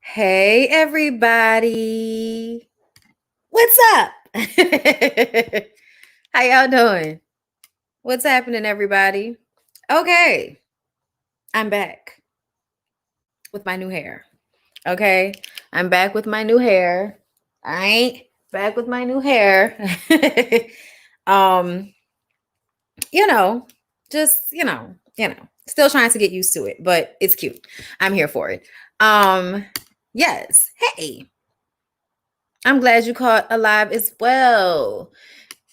Hey, everybody. What's up? How y'all doing? What's happening, everybody? Okay, I'm back with my new hair. Okay, I'm back with my new hair. All right, back with my new hair. um, you know, just still trying to get used to it, but it's cute. I'm here for it. Yes. Hey, I'm glad you caught alive as well.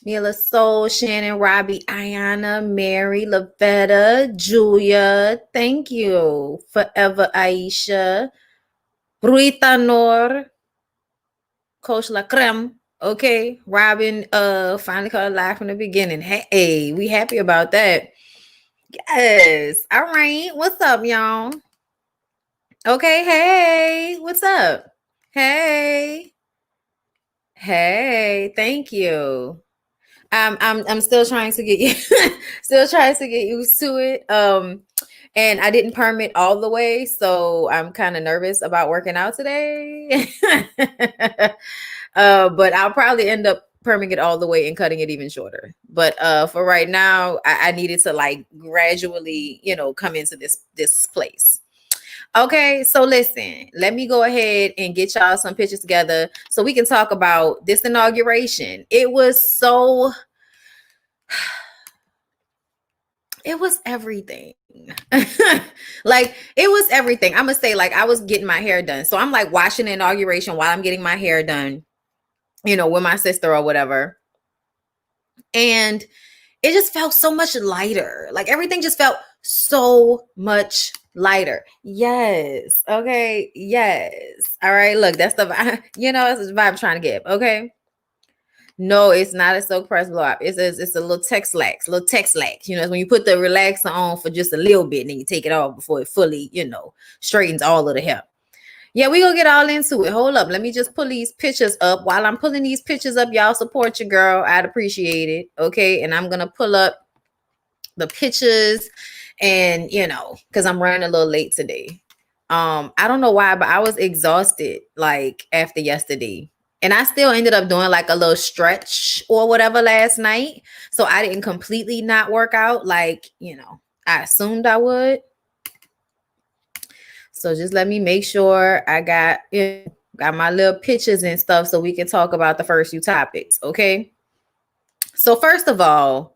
Mila Soul, Shannon, Robbie, Ayana, Mary, Lavetta, Julia. Thank you. Forever Aisha. Ruita Nor. Coach La Creme. Okay. Robin finally caught alive from the beginning. Hey, we happy about that. Yes. All right. What's up, y'all? Okay. Hey. What's up? Hey. Hey. Thank you. I'm still trying to get still trying to get used to it. And I didn't permit all the way, so I'm kind of nervous about working out today. But I'll probably end up perming it all the way and cutting it even shorter. But for right now, I needed to like gradually, come into this place. Okay, so listen, let me go ahead and get y'all some pictures together so we can talk about this inauguration. It was everything. Like it was everything. I'm gonna say, like, I was getting my hair done. So I'm like watching the inauguration while I'm getting my hair done, with my sister or whatever. And it just felt so much lighter. Like everything just felt so much lighter. Yes. Okay. Yes. All right. Look, that's the vibe. That's the vibe I'm trying to give. Okay. No, it's not a silk press blow up. It's a little text lax. When you put the relaxer on for just a little bit, and then you take it off before it fully, straightens all of the hair. Yeah, we gonna get all into it. Hold up. Let me just pull these pictures up. While I'm pulling these pictures up, y'all support your girl. I'd appreciate it. Okay. And I'm gonna pull up the pictures and because I'm running a little late today. I don't know why, but I was exhausted like after yesterday. And I still ended up doing like a little stretch or whatever last night. So I didn't completely not work out like, I assumed I would. So just let me make sure I got my little pictures and stuff so we can talk about the first few topics, okay? So first of all,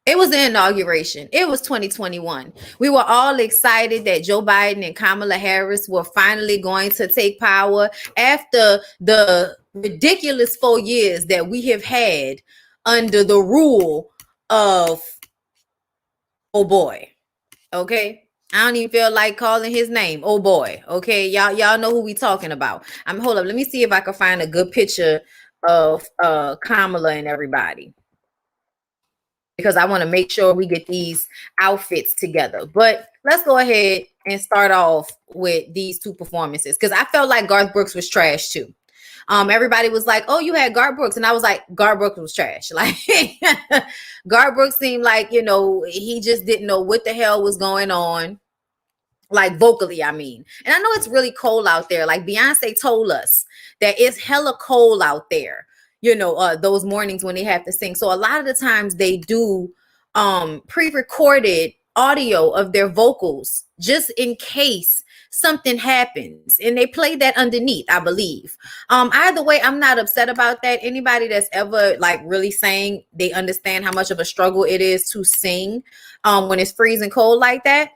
it was the inauguration. It was 2021. We were all excited that Joe Biden and Kamala Harris were finally going to take power after the ridiculous 4 years that we have had under the rule of, oh boy, okay? I don't even feel like calling his name. Oh boy. Okay. Y'all know who we talking about. Hold up. Let me see if I can find a good picture of Kamala and everybody, because I want to make sure we get these outfits together. But let's go ahead and start off with these two performances, because I felt like Garth Brooks was trash too. Everybody was like, oh, you had Garth Brooks. And I was like, Garth Brooks was trash. Like Garth Brooks seemed like, he just didn't know what the hell was going on. Like vocally, I mean. And I know it's really cold out there. Like Beyonce told us that it's hella cold out there, those mornings when they have to sing. So a lot of the times they do pre-recorded audio of their vocals just in case something happens, and they play that underneath, I believe. Either way, I'm not upset about that. Anybody that's ever like really sang, they understand how much of a struggle it is to sing when it's freezing cold like that.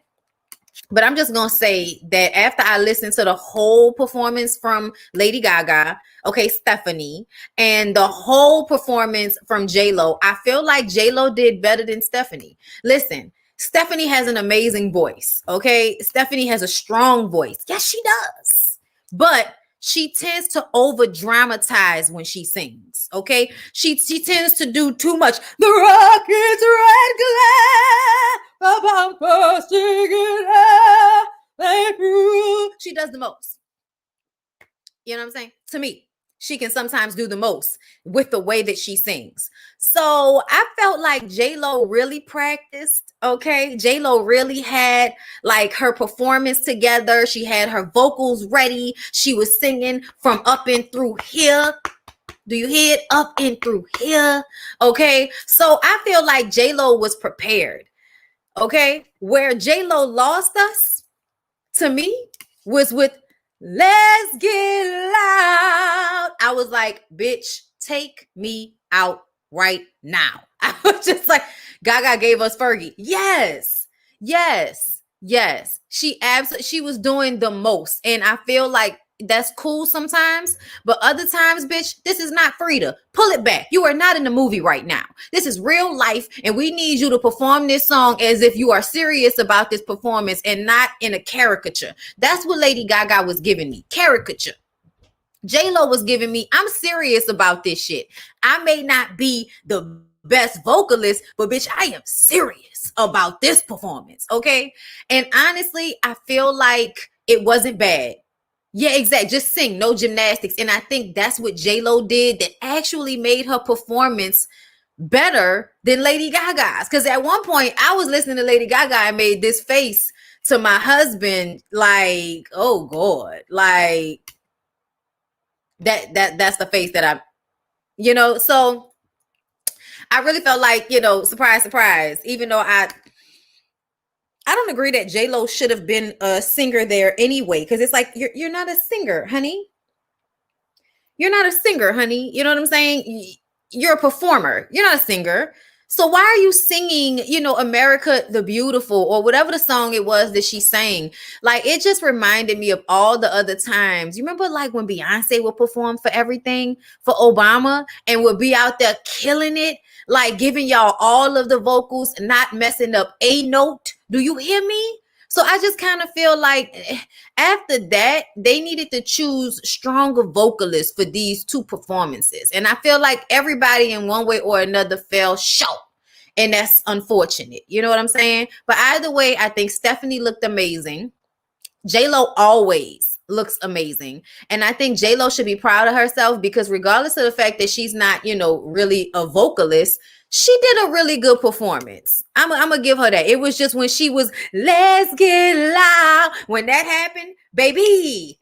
But I'm just going to say that after I listened to the whole performance from Lady Gaga, okay, Stephanie, and the whole performance from J-Lo, I feel like J-Lo did better than Stephanie. Listen, Stephanie has an amazing voice, okay? Stephanie has a strong voice. Yes, she does. But she tends to over dramatize when she sings, okay? She tends to do too much. The rocket's red glare about bursting in air. She does the most. You know what I'm saying? To me. she can sometimes do the most with the way that she sings. So I felt like J-Lo really practiced, okay? J-Lo really had like her performance together. She had her vocals ready. She was singing from up and through here. Do you hear it? Up and through here, okay? So I feel like J-Lo was prepared, okay? Where J-Lo lost us, to me, was with Let's Get Loud. I was like, bitch, take me out right now. I was just like, Gaga gave us Fergie. Yes, yes, yes. She was doing the most. And I feel like that's cool sometimes, but other times, bitch, this is not Frida. Pull it back. You are not in the movie right now. This is real life, and we need you to perform this song as if you are serious about this performance and not in a caricature. That's what Lady Gaga was giving me. Caricature. J-Lo was giving me, I'm serious about this shit. I may not be the best vocalist, but bitch, I am serious about this performance, okay? And honestly, I feel like it wasn't bad. Yeah, exactly. Just sing, no gymnastics. And I think that's what J-Lo did that actually made her performance better than Lady Gaga's. Because at one point, I was listening to Lady Gaga and made this face to my husband, like, oh God, like that's the face that I, so I really felt like, surprise, surprise, even though I don't agree that J-Lo should have been a singer there anyway, because it's like, you're not a singer, honey. You're not a singer, honey. You know what I'm saying? You're a performer. You're not a singer. So why are you singing, America the Beautiful or whatever the song it was that she sang? Like, it just reminded me of all the other times. You remember like when Beyonce would perform for everything for Obama and would be out there killing it, like giving y'all all of the vocals, not messing up a note. Do you hear me? So I just kind of feel like after that, they needed to choose stronger vocalists for these two performances. And I feel like everybody in one way or another fell short. And that's unfortunate. You know what I'm saying? But either way, I think Stephanie looked amazing. J-Lo always looks amazing. And I think J-Lo should be proud of herself because regardless of the fact that she's not, really a vocalist, she did a really good performance. I'm gonna give her that. It was just when she was, let's get loud. When that happened, baby,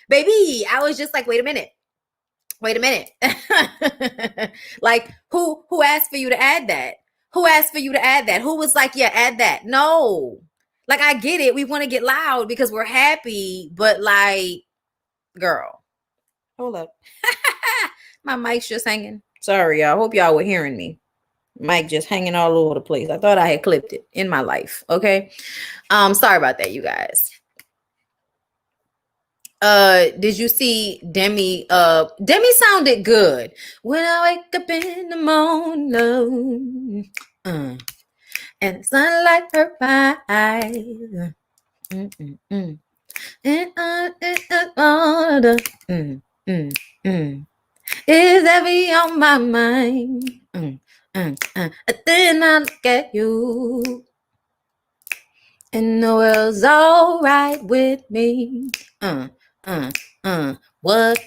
baby, I was just like, wait a minute. Like, who asked for you to add that? Who asked for you to add that? Who was like, yeah, add that? No. Like, I get it. We want to get loud because we're happy. But like, girl, hold up. My mic's just hanging. Sorry, y'all. Hope y'all were hearing me. Mic just hanging all over the place. I thought I had clipped it in my life. Okay. Sorry about that, you guys. Did you see Demi? Demi sounded good. When I wake up in the morning, and the sunlight hurt my eyes. Is heavy on my mind. Then I look at you, and the world's all right with me. What?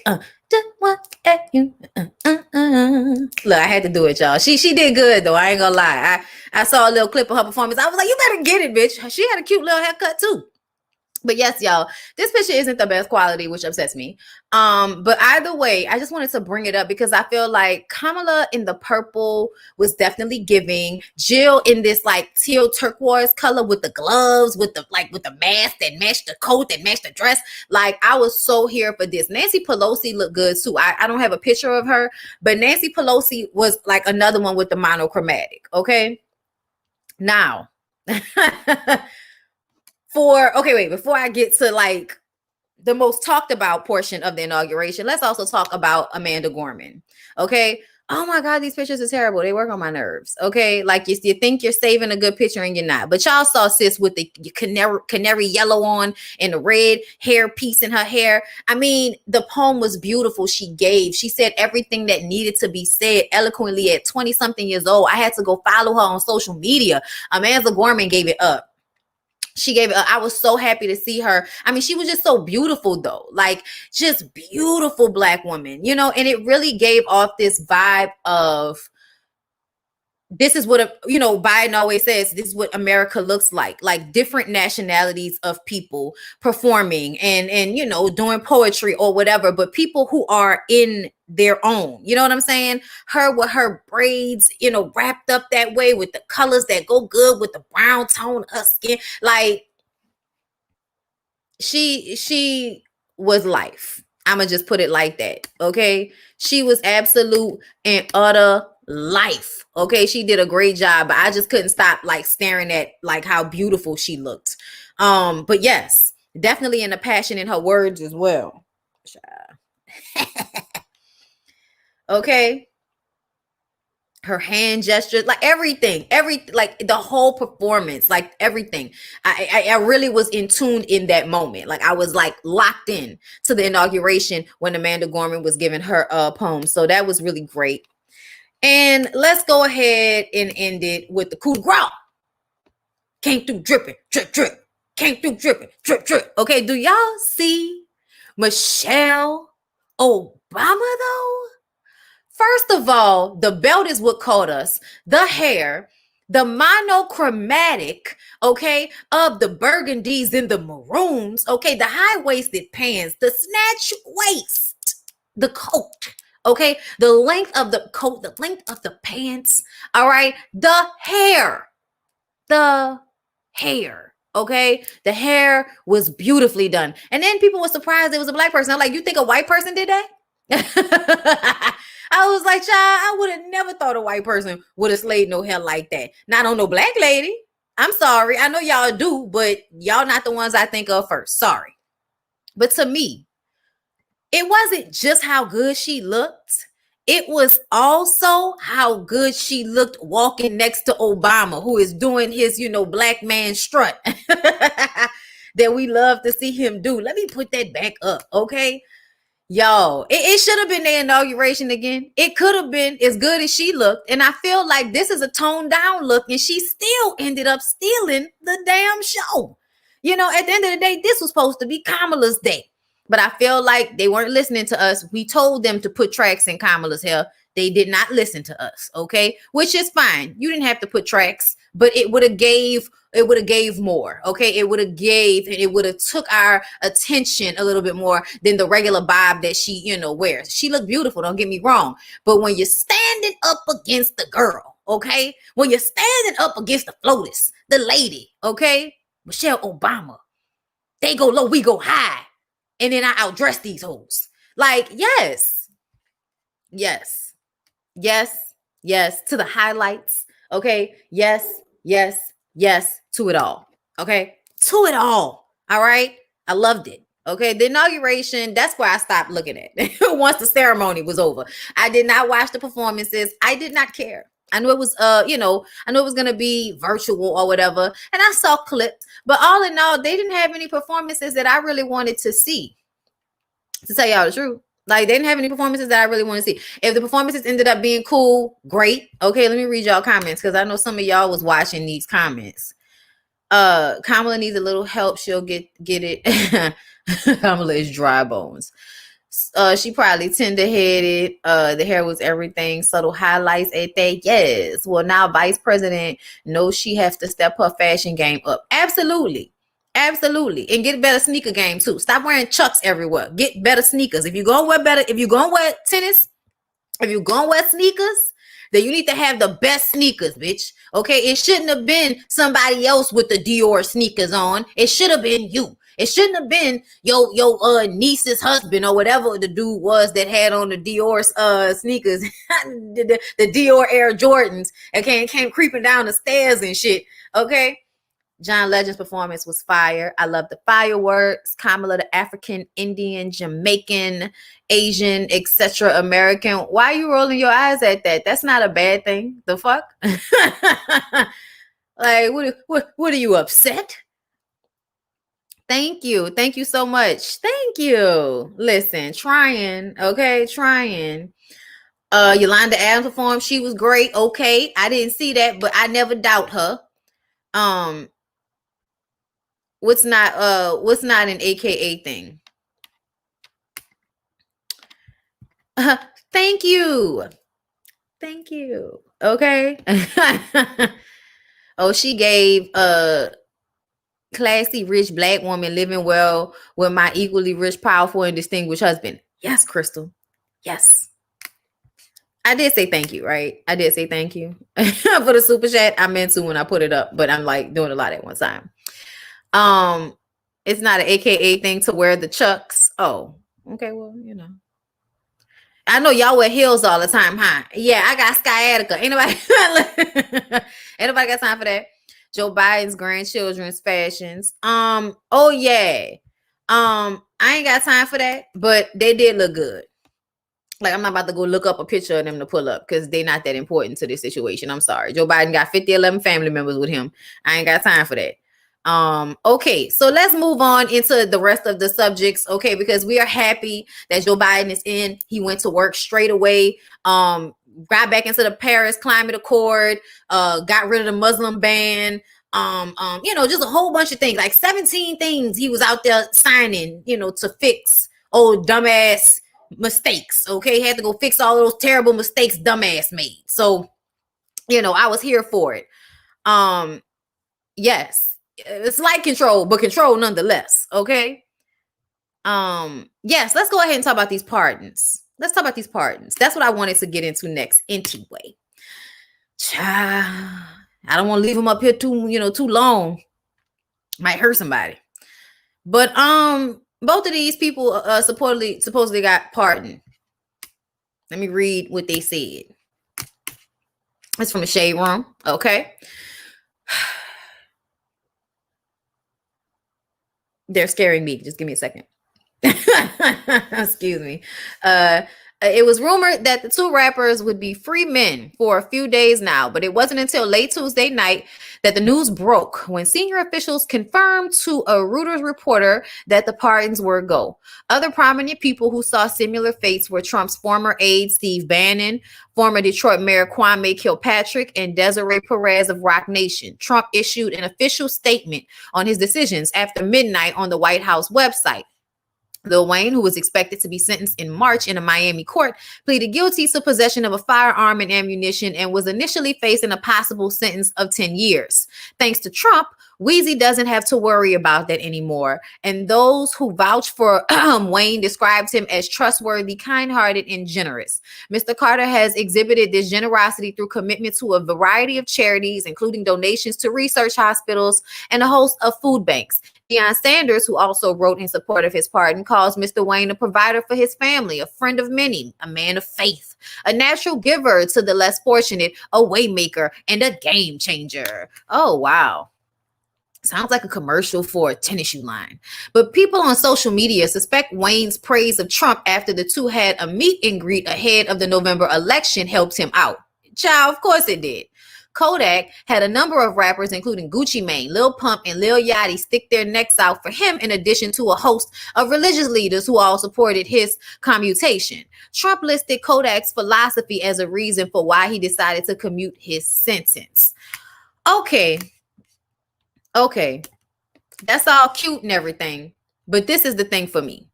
Just what at you. Look, I had to do it, y'all. She did good though. I ain't gonna lie. I saw a little clip of her performance. I was like, you better get it, bitch. She had a cute little haircut too. But yes, y'all, this picture isn't the best quality, which upsets me. But either way, I just wanted to bring it up because I feel like Kamala in the purple was definitely giving. Jill in this like teal turquoise color with the gloves, with the mask that matched the coat, that matched the dress. Like, I was so here for this. Nancy Pelosi looked good too. I don't have a picture of her, but Nancy Pelosi was like another one with the monochromatic. Okay. Now, before I get to like the most talked about portion of the inauguration, let's also talk about Amanda Gorman. Okay. Oh my God, these pictures are terrible. They work on my nerves. Okay. Like you think you're saving a good picture and you're not. But y'all saw sis with the canary yellow on and the red hair piece in her hair. I mean, the poem was beautiful. She said everything that needed to be said eloquently at 20 something years old. I had to go follow her on social media. Amanda Gorman gave it up. She gave it. I was so happy to see her. I mean, she was just so beautiful though, like just beautiful Black woman, you know, and it really gave off this vibe of, this is what, you know, Biden always says, this is what America looks like different nationalities of people performing and, you know, doing poetry or whatever, but people who are in their own, you know what I'm saying? Her with her braids, you know, wrapped up that way with the colors that go good with the brown tone of her skin. Like she was life. I'ma just put it like that. Okay. She was absolute and utter life. Okay. She did a great job, but I just couldn't stop like staring at like how beautiful she looked. But yes, definitely in the passion in her words as well. Okay. Her hand gestures, like everything, like the whole performance, like everything. I really was in tune in that moment. Like I was like locked in to the inauguration when Amanda Gorman was giving her poem. So that was really great. And let's go ahead and end it with the coup de grace. Came through dripping, drip, drip. Came through dripping, drip, drip. Okay, do y'all see Michelle Obama though? First of all, the belt is what caught us. The hair, the monochromatic, okay, of the burgundies and the maroons, okay, the high-waisted pants, the snatch waist, the coat, okay, the length of the coat, the length of the pants, all right, the hair, okay, the hair was beautifully done. And then people were surprised it was a Black person. I'm like, you think a white person did that? I was like, child, I would have never thought a white person would have slayed no hair like that. Not on no Black lady. I'm sorry. I know y'all do, but y'all not the ones I think of first. Sorry. But to me, it wasn't just how good she looked. It was also how good she looked walking next to Obama, who is doing his, you know, Black man strut that we love to see him do. Let me put that back up, okay? Yo, it should have been their inauguration again. It could have been as good as she looked. And I feel like this is a toned down look and she still ended up stealing the damn show. You know, at the end of the day, this was supposed to be Kamala's day. But I feel like they weren't listening to us. We told them to put tracks in Kamala's hair. They did not listen to us, okay? Which is fine. You didn't have to put tracks, but it would have gave more, okay? It would have took our attention a little bit more than the regular bob that she, you know, wears. She looked beautiful, don't get me wrong. But when you're standing up against the girl, okay? When you're standing up against the FLOTUS, the lady, okay? Michelle Obama, they go low, we go high. And then I outdress these hoes. Like, yes, to the highlights. Okay. Yes, to it all. Okay. To it all. All right. I loved it. Okay. The inauguration, that's where I stopped looking at once the ceremony was over. I did not watch the performances. I did not care. I knew it was, I knew it was going to be virtual or whatever. And I saw clips, but all in all, they didn't have any performances that I really wanted to see, to tell y'all the truth. Like, they didn't have any performances that I really want to see. If the performances ended up being cool, great. Okay, let me read y'all comments because I know some of y'all was watching these comments. Kamala needs a little help. She'll get it. Kamala is dry bones. She probably tender-headed. The hair was everything. Subtle highlights at that. Yes. Well, now Vice President knows she has to step her fashion game up. Absolutely. And get a better sneaker game too. Stop wearing Chucks everywhere. Get better sneakers. If you're gonna wear tennis, if you're gonna wear sneakers, then you need to have the best sneakers, bitch. Okay, it shouldn't have been somebody else with the Dior sneakers on. It should have been you. It shouldn't have been your niece's husband or whatever the dude was that had on the Dior sneakers, the Dior Air Jordans, and came creeping down the stairs and shit. Okay. John Legend's performance was fire. I love the fireworks. Kamala, the African, Indian, Jamaican, Asian, etc. American. Why are you rolling your eyes at that? That's not a bad thing. The fuck? Like, what are you upset? Thank you. Thank you so much. Thank you. Listen, trying. Yolanda Adams performed. She was great. Okay. I didn't see that, but I never doubt her. What's not an AKA thing? Thank you. Thank you. Okay. Oh, she gave classy, rich black woman living well with my equally rich, powerful, and distinguished husband. Yes, Crystal. Yes. I did say thank you, right? I did say thank you for the super chat. I meant to when I put it up, but I'm like doing a lot at one time. It's not an AKA thing to wear the chucks. Oh, okay. Well, you know. I know y'all wear heels all the time, huh? Yeah, I got sciatica. Ain't nobody got time for that. Joe Biden's grandchildren's fashions. Oh yeah. I ain't got time for that, but they did look good. Like, I'm not about to go look up a picture of them to pull up because they're not that important to this situation. I'm sorry. Joe Biden got 11 family members with him. I ain't got time for that. Okay, so let's move on into the rest of the subjects, okay, because we are happy that Joe Biden is in. He went to work straight away, got back into the Paris Climate Accord, got rid of the Muslim ban, just a whole bunch of things, like 17 things he was out there signing, to fix old dumbass mistakes. Okay, had to go fix all those terrible mistakes dumbass made. So, I was here for it. Yes. It's like control, but control nonetheless. Okay. Yes, let's go ahead and talk about these pardons. Let's talk about these pardons. That's what I wanted to get into next anyway. I don't want to leave them up here too long. Might hurt somebody. But both of these people supposedly got pardoned. Let me read what they said. It's from the Shade Room. Okay. They're scaring me. Just give me a second. Excuse me. It was rumored that the two rappers would be free men for a few days now, but it wasn't until late Tuesday night that the news broke when senior officials confirmed to a Reuters reporter that the pardons were a go. Other prominent people who saw similar fates were Trump's former aide, Steve Bannon, former Detroit Mayor Kwame Kilpatrick, and Desiree Perez of Roc Nation. Trump issued an official statement on his decisions after midnight on the White House website. Lil Wayne, who was expected to be sentenced in March in a Miami court, pleaded guilty to possession of a firearm and ammunition and was initially facing a possible sentence of 10 years. Thanks to Trump, Weezy doesn't have to worry about that anymore. And those who vouch for Wayne described him as trustworthy, kind-hearted, and generous. Mr. Carter has exhibited this generosity through commitment to a variety of charities, including donations to research hospitals and a host of food banks. Deion Sanders, who also wrote in support of his pardon, calls Mr. Wayne a provider for his family, a friend of many, a man of faith, a natural giver to the less fortunate, a waymaker, and a game changer. Oh, wow. Sounds like a commercial for a tennis shoe line. But people on social media suspect Wayne's praise of Trump after the two had a meet and greet ahead of the November election helped him out. Child, of course it did. Kodak had a number of rappers, including Gucci Mane, Lil Pump, and Lil Yachty, stick their necks out for him, in addition to a host of religious leaders who all supported his commutation. Trump listed Kodak's philosophy as a reason for why he decided to commute his sentence. Okay, that's all cute and everything, but this is the thing for me.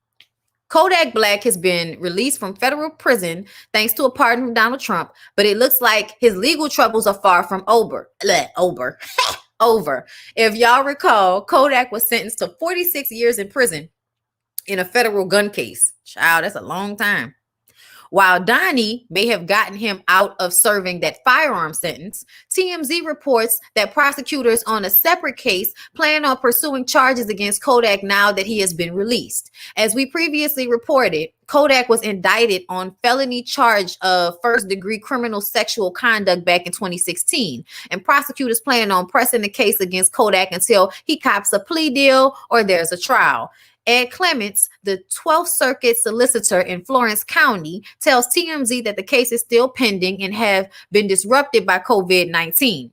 Kodak Black has been released from federal prison thanks to a pardon from Donald Trump, but it looks like his legal troubles are far from over. If y'all recall, Kodak was sentenced to 46 years in prison in a federal gun case. Child, that's a long time. While Donnie may have gotten him out of serving that firearm sentence, TMZ reports that prosecutors on a separate case plan on pursuing charges against Kodak now that he has been released. As we previously reported, Kodak was indicted on felony charge of first-degree criminal sexual conduct back in 2016, and prosecutors plan on pressing the case against Kodak until he cops a plea deal or there's a trial. Ed Clements, the 12th Circuit solicitor in Florence County, tells TMZ that the case is still pending and have been disrupted by COVID-19.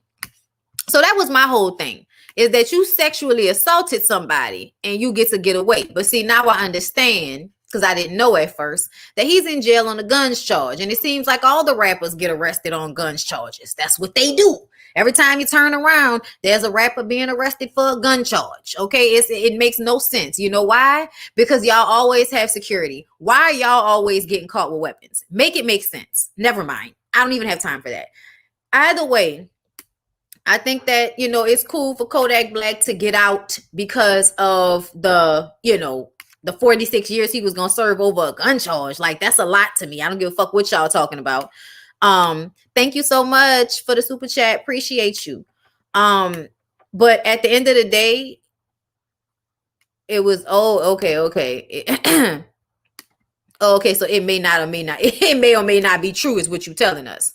So that was my whole thing, is that you sexually assaulted somebody and you get to get away. But see, now I understand, because I didn't know at first, that he's in jail on a guns charge. And it seems like all the rappers get arrested on guns charges. That's what they do. Every time you turn around, there's a rapper being arrested for a gun charge. Okay, it makes no sense. You know why? Because y'all always have security. Why are y'all always getting caught with weapons? Make it make sense. Never mind. I don't even have time for that. Either way, I think that, you know, it's cool for Kodak Black to get out because of the, you know, the 46 years he was going to serve over a gun charge. Like, that's a lot to me. I don't give a fuck what y'all talking about. Thank you so much for the super chat. Appreciate you. But at the end of the day, it was, okay. Okay, so it may not or may not, it may or may not be true is what you're telling us.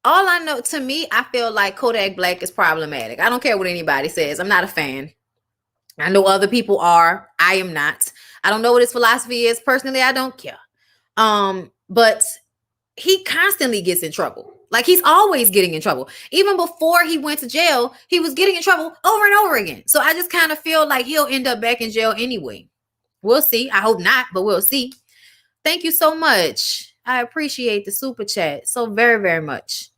All I know, to me, I feel like Kodak Black is problematic. I don't care what anybody says. I'm not a fan. I know other people are. I am not. I don't know what his philosophy is. Personally, I don't care. But he constantly gets in trouble. Like, he's always getting in trouble. Even before he went to jail, he was getting in trouble over and over again. So I just kind of feel like he'll end up back in jail anyway. We'll see. I hope not, but we'll see. Thank you so much. I appreciate the super chat so very, very much.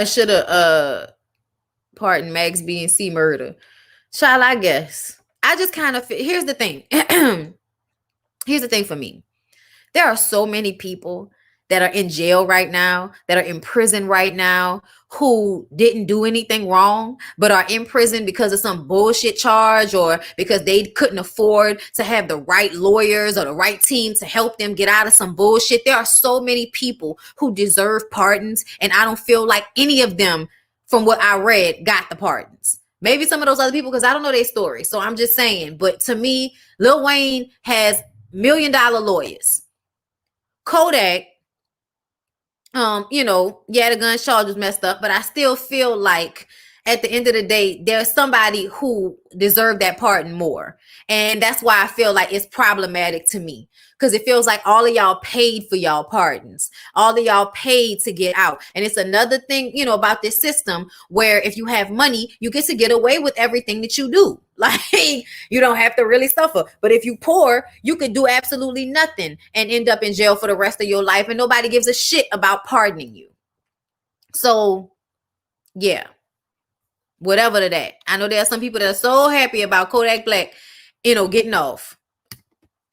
Should have pardon Max B and C murder. Child, I guess. I just kind of here's the thing. Here's the thing for me. There are so many people that are in jail right now, that are in prison right now, who didn't do anything wrong, but are in prison because of some bullshit charge or because they couldn't afford to have the right lawyers or the right team to help them get out of some bullshit. There are so many people who deserve pardons, and I don't feel like any of them, from what I read, got the pardons. Maybe some of those other people, because I don't know their story. So I'm just saying. But to me, Lil Wayne has $1 million lawyers. Kodak, you know, yeah, the gun charge was messed up, but I still feel like at the end of the day, there's somebody who deserved that pardon more. And that's why I feel like it's problematic to me, because it feels like all of y'all paid for y'all pardons. All of y'all paid to get out. And it's another thing, you know, about this system where if you have money, you get to get away with everything that you do. Like, you don't have to really suffer. But if you poor, you could do absolutely nothing and end up in jail for the rest of your life, and nobody gives a shit about pardoning you. So, yeah. Whatever to that. I know there are some people that are so happy about Kodak Black, you know, getting off.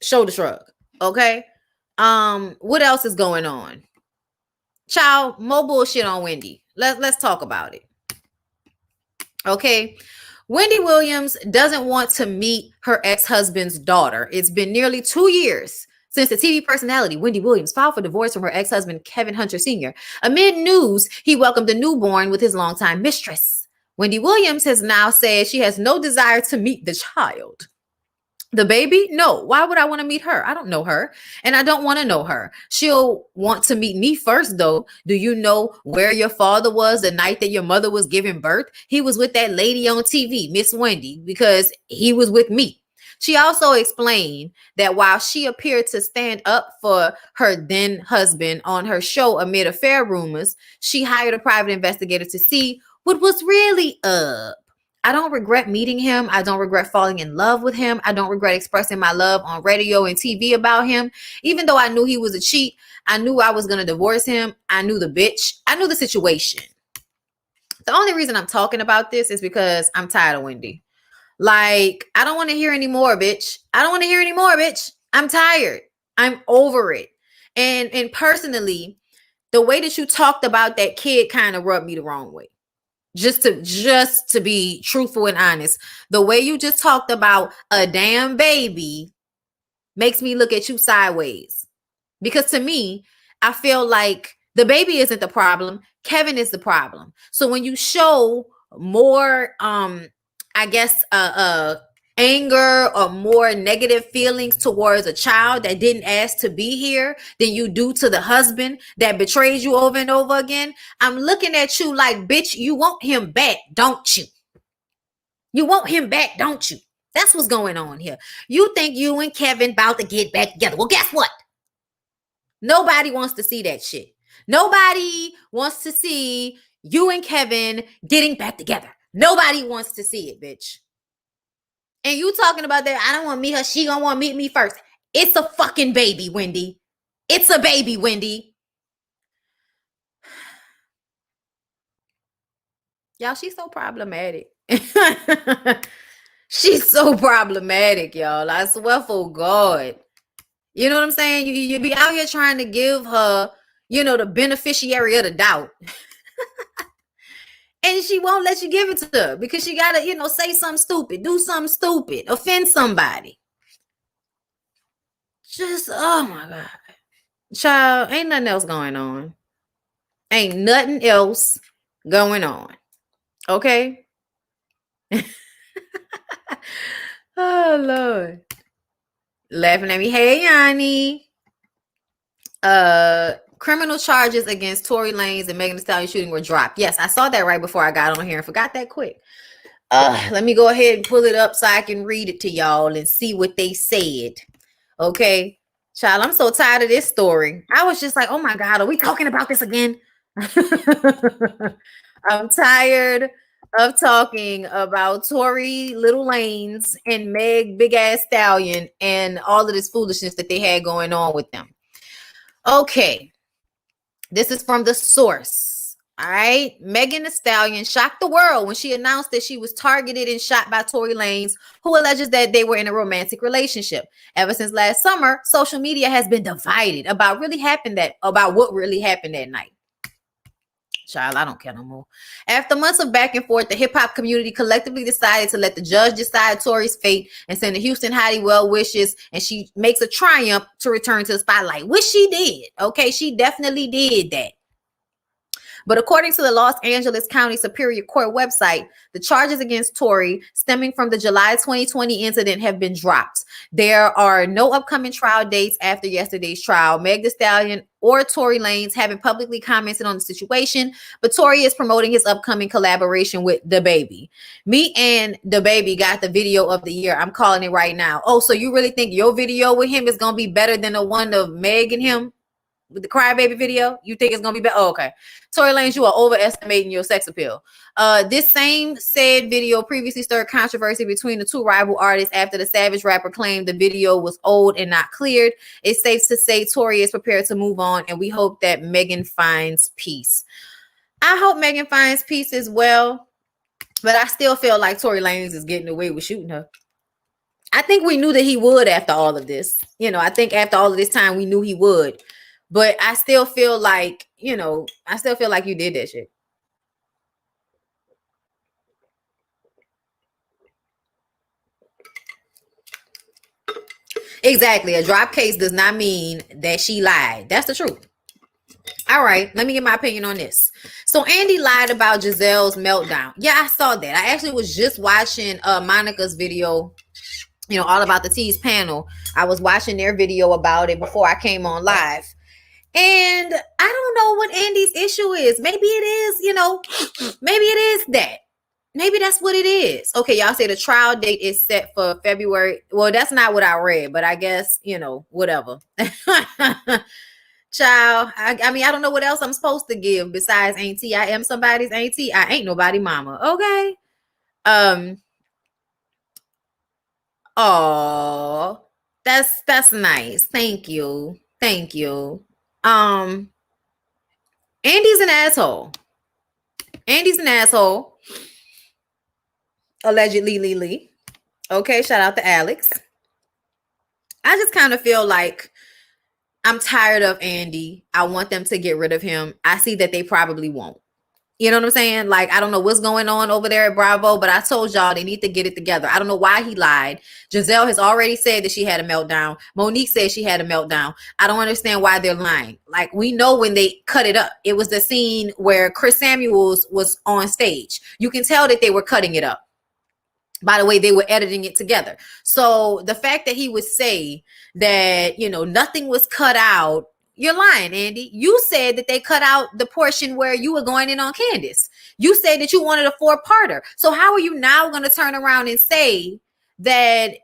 Shoulder shrug. Okay. What else is going on? Child, more bullshit on Wendy. Let's talk about it. Okay. Wendy Williams doesn't want to meet her ex-husband's daughter. It's been nearly 2 years since the TV personality Wendy Williams filed for divorce from her ex-husband Kevin Hunter Sr. Amid news, he welcomed a newborn with his longtime mistress. Wendy Williams has now said she has no desire to meet the child. The baby? No. Why would I want to meet her? I don't know her, and I don't want to know her. She'll want to meet me first, though. Do you know where your father was the night that your mother was giving birth? He was with that lady on TV, Miss Wendy, because he was with me. She also explained that while she appeared to stand up for her then husband on her show amid affair rumors, she hired a private investigator to see what was really up. I don't regret meeting him. I don't regret falling in love with him. I don't regret expressing my love on radio and TV about him. Even though I knew he was a cheat, I knew I was going to divorce him. I knew the bitch. I knew the situation. The only reason I'm talking about this is because I'm tired of Wendy. Like, I don't want to hear anymore, bitch. I don't want to hear anymore, bitch. I'm tired. I'm over it. And personally, the way that you talked about that kid kind of rubbed me the wrong way. Just to be truthful and honest, the way you just talked about a damn baby makes me look at you sideways. Because to me, I feel like the baby isn't the problem. Kevin is the problem. So when you show more, I guess, anger or more negative feelings towards a child that didn't ask to be here than you do to the husband that betrays you over and over again, I'm looking at you like, bitch, you want him back, don't you? You want him back, don't you? That's what's going on here. You think you and Kevin about to get back together. Well, guess what? Nobody wants to see that shit. Nobody wants to see you and Kevin getting back together. Nobody wants to see it, bitch. And you talking about that, I don't want to meet her, she gonna want to meet me first. It's a fucking baby, Wendy. It's a baby, Wendy. Y'all, she's so problematic. She's so problematic, y'all. I swear for God. You know what I'm saying? You be out here trying to give her, the beneficiary of the doubt. And she won't let you give it to her because she got to, say something stupid, do something stupid, offend somebody. Just, oh my God. Child, ain't nothing else going on. Ain't nothing else going on. Okay? Oh, Lord. Laughing at me. Hey, Yanni. Criminal charges against Tory Lanez and Megan Thee Stallion shooting were dropped. Yes, I saw that right before I got on here and forgot that quick. Let me go ahead and pull it up so I can read it to y'all and see what they said. Okay? Child, I'm so tired of this story. I was just like, oh my God, are we talking about this again? I'm tired of talking about Tory Little Lanez and Meg Big Ass Stallion and all of this foolishness that they had going on with them. Okay. This is from the source. All right. Megan Thee Stallion shocked the world when she announced that she was targeted and shot by Tory Lanez, who alleges that they were in a romantic relationship. Ever since last summer, social media has been divided about what really happened that night. Child, I don't care no more. After months of back and forth, the hip-hop community collectively decided to let the judge decide Tory's fate and send the Houston Hottie well wishes, and she makes a triumph to return to the spotlight, which she did. Okay, she definitely did that. But according to the Los Angeles County Superior Court website, the charges against Tory stemming from the July 2020 incident have been dropped. There are no upcoming trial dates after yesterday's trial. Meg Thee Stallion or Tory Lanez haven't publicly commented on the situation, but Tory is promoting his upcoming collaboration with DaBaby. Me and DaBaby got the video of the year. I'm calling it right now. Oh, so you really think your video with him is going to be better than the one of Meg and him? With the Crybaby video, you think it's gonna be better? Oh, okay. Tory Lanez, you are overestimating your sex appeal. This same said video previously stirred controversy between the two rival artists after the Savage rapper claimed the video was old and not cleared. It's safe to say Tory is prepared to move on, and we hope that Megan finds peace. I hope Megan finds peace as well, but I still feel like Tory Lanez is getting away with shooting her. I think we knew that he would after all of this. I think after all of this time, we knew he would. But I still feel like, you did that shit. Exactly. A drop case does not mean that she lied. That's the truth. All right. Let me get my opinion on this. So Andy lied about Giselle's meltdown. Yeah, I saw that. I actually was just watching Monica's video, all about the Tease panel. I was watching their video about it before I came on live. And I don't know what Andy's issue is. Maybe it is, maybe it is that. Maybe that's what it is. Okay, y'all say the trial date is set for February. Well, that's not what I read, but I guess, whatever. Child, I mean, I don't know what else I'm supposed to give besides auntie. I am somebody's auntie. I ain't nobody mama. Okay. Oh, that's nice. Thank you. Thank you. Andy's an asshole. Andy's an asshole. Allegedly. Okay, shout out to Alex. I just kind of feel like I'm tired of Andy. I want them to get rid of him. I see that they probably won't. You know what I'm saying? Like, I don't know what's going on over there at Bravo, but I told y'all they need to get it together. I don't know why he lied. Giselle has already said that she had a meltdown. Monique said she had a meltdown. I don't understand why they're lying. Like, we know when they cut it up. It was the scene where Chris Samuels was on stage. You can tell that they were cutting it up. By the way, they were editing it together. So the fact that he would say that, nothing was cut out, you're lying, Andy. You said that they cut out the portion where you were going in on Candace. You said that you wanted a 4-parter. So how are you now going to turn around and say that,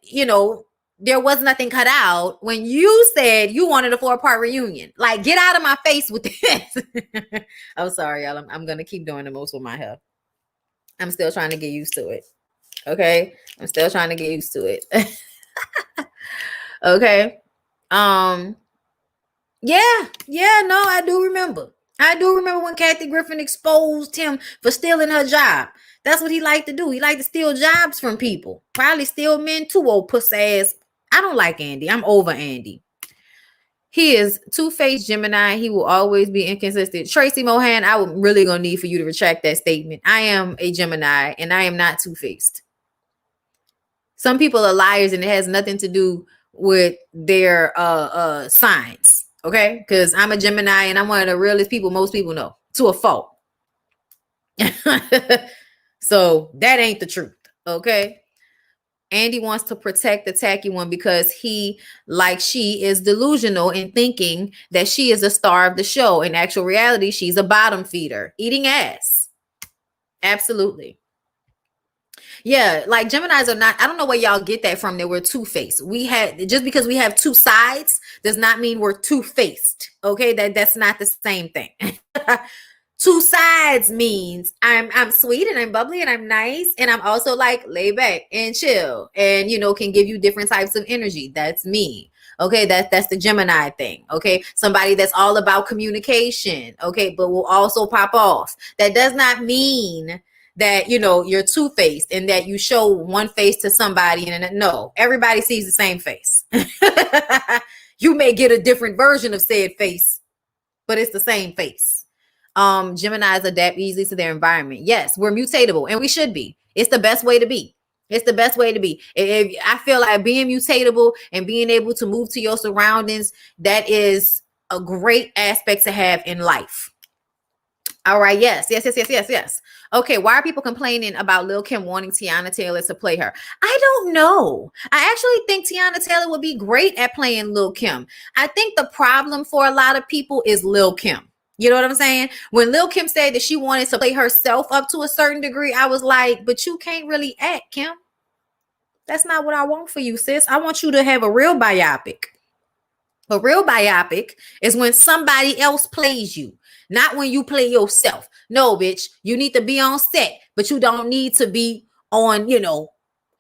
there was nothing cut out when you said you wanted a 4-part reunion? Like, get out of my face with this. I'm sorry, y'all. I'm going to keep doing the most with my hair. I'm still trying to get used to it. Okay. I'm still trying to get used to it. Okay. Yeah, no, I do remember. I do remember when Kathy Griffin exposed him for stealing her job. That's what he liked to do. He liked to steal jobs from people. Probably steal men too, old puss ass. I don't like Andy. I'm over Andy. He is two-faced Gemini. He will always be inconsistent. Tracy Mohan, I would really gonna need for you to retract that statement. I am a Gemini and I am not two-faced. Some people are liars and it has nothing to do with their signs. Okay, because I'm a Gemini and I'm one of the realest people most people know, to a fault. So that ain't the truth. Okay. Andy wants to protect the tacky one because he, like she, is delusional in thinking that she is a star of the show. In actual reality, she's a bottom feeder, eating ass. Absolutely. Yeah, like Geminis are not, I don't know where y'all get that from, that we're two-faced. We had, just because we have two sides does not mean we're two-faced. Okay, that's not the same thing. Two sides means I'm sweet and I'm bubbly and I'm nice and I'm also like laid back and chill and can give you different types of energy. That's me. Okay, that's the Gemini thing. Okay, somebody that's all about communication. Okay, but will also pop off. That does not mean that you're two-faced and that you show one face to somebody and no, everybody sees the same face. You may get a different version of said face, but it's the same face. Geminis adapt easily to their environment. Yes, we're mutatable and we should be. It's the best way to be. It's the best way to be. If I feel like being mutatable and being able to move to your surroundings, that is a great aspect to have in life. All right. Yes. Okay. Why are people complaining about Lil' Kim wanting Tiana Taylor to play her? I don't know. I actually think Tiana Taylor would be great at playing Lil' Kim. I think the problem for a lot of people is Lil' Kim. You know what I'm saying? When Lil' Kim said that she wanted to play herself up to a certain degree, I was like, but you can't really act, Kim. That's not what I want for you, sis. I want you to have a real biopic. A real biopic is when somebody else plays you, not when you play yourself. No, bitch, you need to be on set, but you don't need to be on,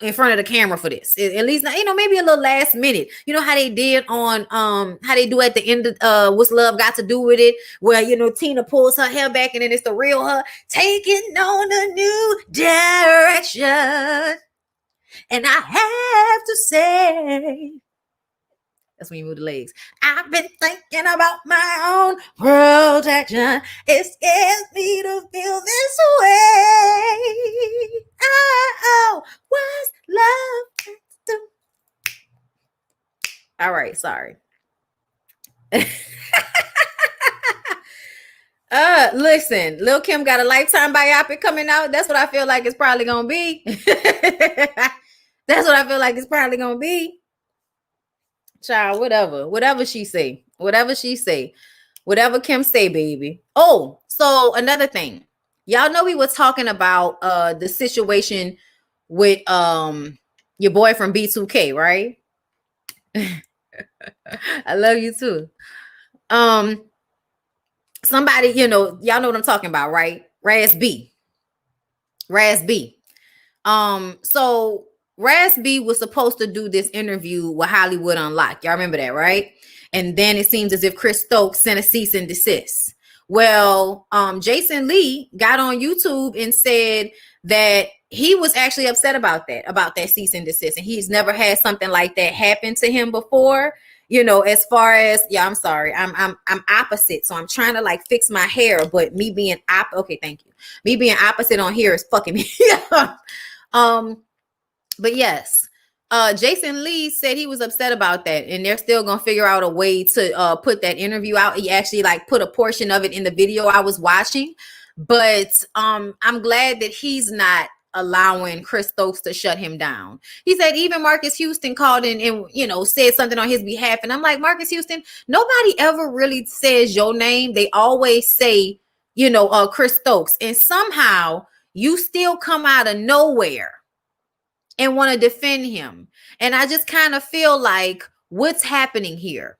in front of the camera for this. At least, maybe a little last minute. You know how they did on, how they do at the end of What's Love Got to Do with It, where, Tina pulls her hair back and then it's the real her taking on a new direction. And I have to say, that's when you move the legs. I've been thinking about my own protection. It scares me to feel this way. Oh, what's love got to do? All right, sorry. Listen, Lil' Kim got a Lifetime biopic coming out. That's what I feel like it's probably gonna be. That's what I feel like it's probably gonna be. Child, whatever she say, whatever Kim say, baby. Oh, so another thing, y'all know we were talking about the situation with your boy from B2K, right? I love you too. Somebody, y'all know what I'm talking about, right? Raz B. So Raz B was supposed to do this interview with Hollywood Unlocked. Y'all remember that, right? And then it seems as if Chris Stokes sent a cease and desist. Well, Jason Lee got on YouTube and said that he was actually upset about that cease and desist. And he's never had something like that happen to him before. As far as, I'm sorry, I'm opposite. So I'm trying to like fix my hair, but me being okay, thank you. Me being opposite on here is fucking me. But yes, Jason Lee said he was upset about that, and they're still gonna figure out a way to put that interview out. He actually like put a portion of it in the video I was watching, but I'm glad that he's not allowing Chris Stokes to shut him down. He said even Marcus Houston called in and said something on his behalf, and I'm like, Marcus Houston, nobody ever really says your name. They always say Chris Stokes, and somehow you still come out of nowhere and want to defend him. And I just kind of feel like, what's happening here?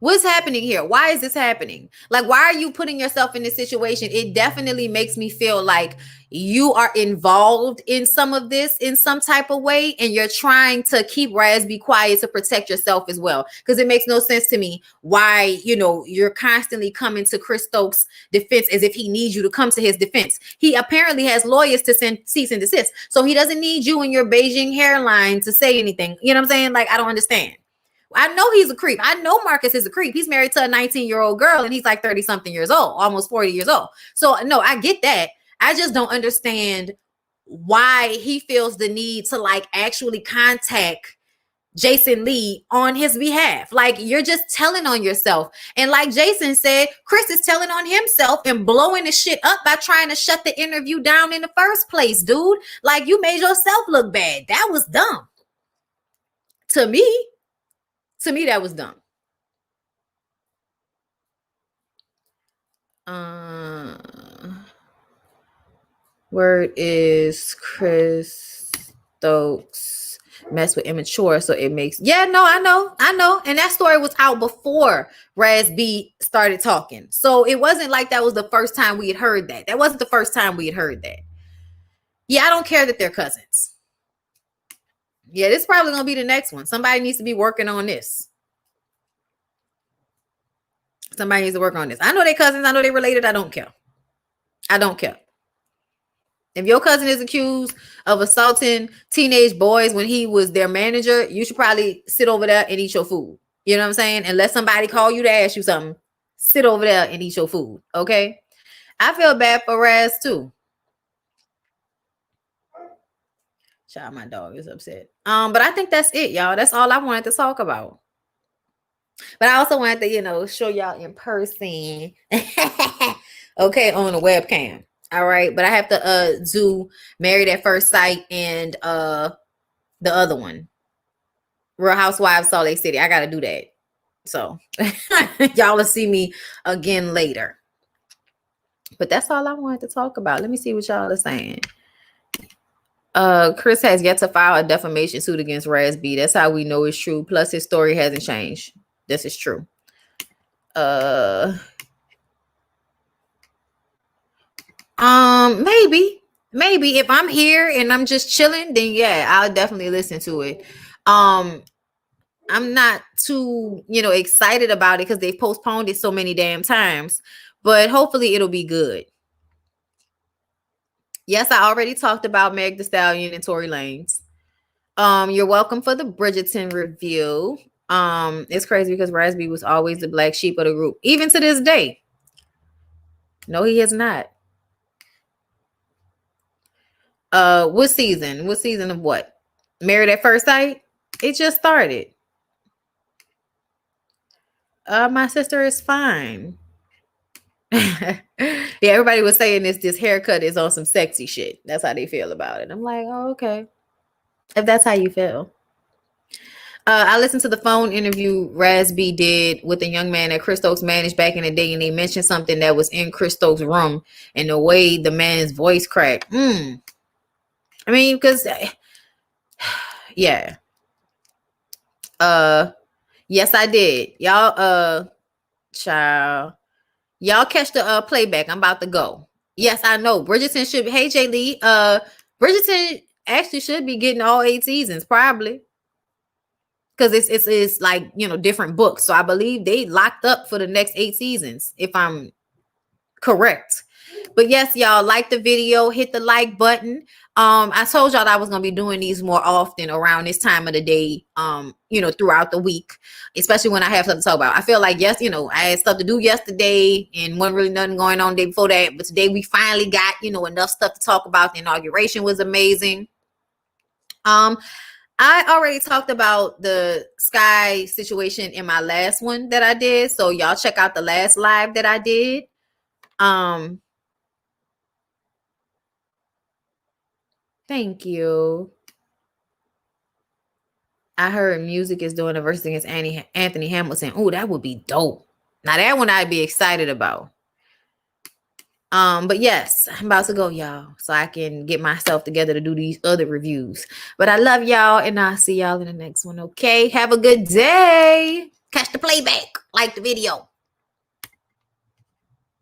What's happening here? Why is this happening? Like, why are you putting yourself in this situation? It definitely makes me feel like you are involved in some of this in some type of way, and you're trying to keep Raz B quiet to protect yourself as well. Because it makes no sense to me why, you know, you're constantly coming to Chris Stokes' defense as if he needs you to come to his defense. He apparently has lawyers to send cease and desist. So he doesn't need you and your Beijing hairline to say anything. You know what I'm saying? Like, I don't understand. I know he's a creep. I know Marcus is a creep. He's married to a 19-year-old girl and he's like 30-something years old, almost 40 years old. So no, I get that. I just don't understand why he feels the need to like actually contact Jason Lee on his behalf. Like, you're just telling on yourself. And like Jason said, Chris is telling on himself and blowing the shit up by trying to shut the interview down in the first place, dude. Like, you made yourself look bad. That was dumb. To me, that was dumb. Word is Chris Stokes mess with immature, so it makes I know. And that story was out before Raz B started talking. So it wasn't like that was the first time we had heard that. That wasn't the first time we had heard that. Yeah, I don't care that they're cousins. Yeah, this is probably gonna be the next one. Somebody needs to be working on this. Somebody needs to work on this. I know they're cousins. I know they're related. I don't care. I don't care. If your cousin is accused of assaulting teenage boys when he was their manager, you should probably sit over there and eat your food. You know what I'm saying? And let somebody call you to ask you something. Sit over there and eat your food. Okay? I feel bad for Raz too. Child, my dog is upset. But I think that's it, y'all. That's all I wanted to talk about. But I also wanted to, you know, show y'all in person. Okay, on the webcam. All right. But I have to do Married at First Sight and the other one. Real Housewives, Salt Lake City. I gotta do that. So y'all will see me again later. But that's all I wanted to talk about. Let me see what y'all are saying. Chris has yet to file a defamation suit against Raz B. That's how we know it's true. Plus, his story hasn't changed. This is true. Maybe if I'm here and I'm just chilling, then yeah, I'll definitely listen to it. I'm not too, you know, excited about it because they've postponed it so many damn times, but hopefully it'll be good. Yes, I already talked about Meg Thee Stallion and Tory Lanez. You're welcome for the Bridgerton review. It's crazy because Raz B was always the black sheep of the group, even to this day. No, he is not. What season? What season of what? Married at First Sight? It just started. My sister is fine. Yeah, everybody was saying this haircut is on some sexy shit. That's how they feel about it. I'm like, oh, okay. If that's how you feel. I listened to the phone interview Raz B did with a young man that Chris Stokes managed back in the day, and they mentioned something that was in Chris Stokes' room and the way the man's voice cracked. I mean, because yeah. Yes, I did. Y'all, child. Y'all catch the playback. I'm about to go. Yes, I know. Bridgerton should be. Hey, Jay Lee. Bridgerton actually should be getting all 8 seasons, probably. Because it's like, you know, different books. So I believe they locked up for the next 8 seasons, if I'm correct. But yes, y'all, like the video, hit the like button. I told y'all that I was gonna be doing these more often around this time of the day, you know, throughout the week, especially when I have something to talk about. I feel like, yes, you know, I had stuff to do yesterday and wasn't really nothing going on the day before that. But today we finally got, you know, enough stuff to talk about. The inauguration was amazing. I already talked about the Sky situation in my last one that I did. So y'all check out the last live that I did. Thank you. I heard music is doing a verse against Anthony Hamilton. Oh, that would be dope. Now that one I'd be excited about. But yes, I'm about to go, y'all, so I can get myself together to do these other reviews. But I love y'all, and I'll see y'all in the next one. Okay, have a good day. Catch the playback, like the video.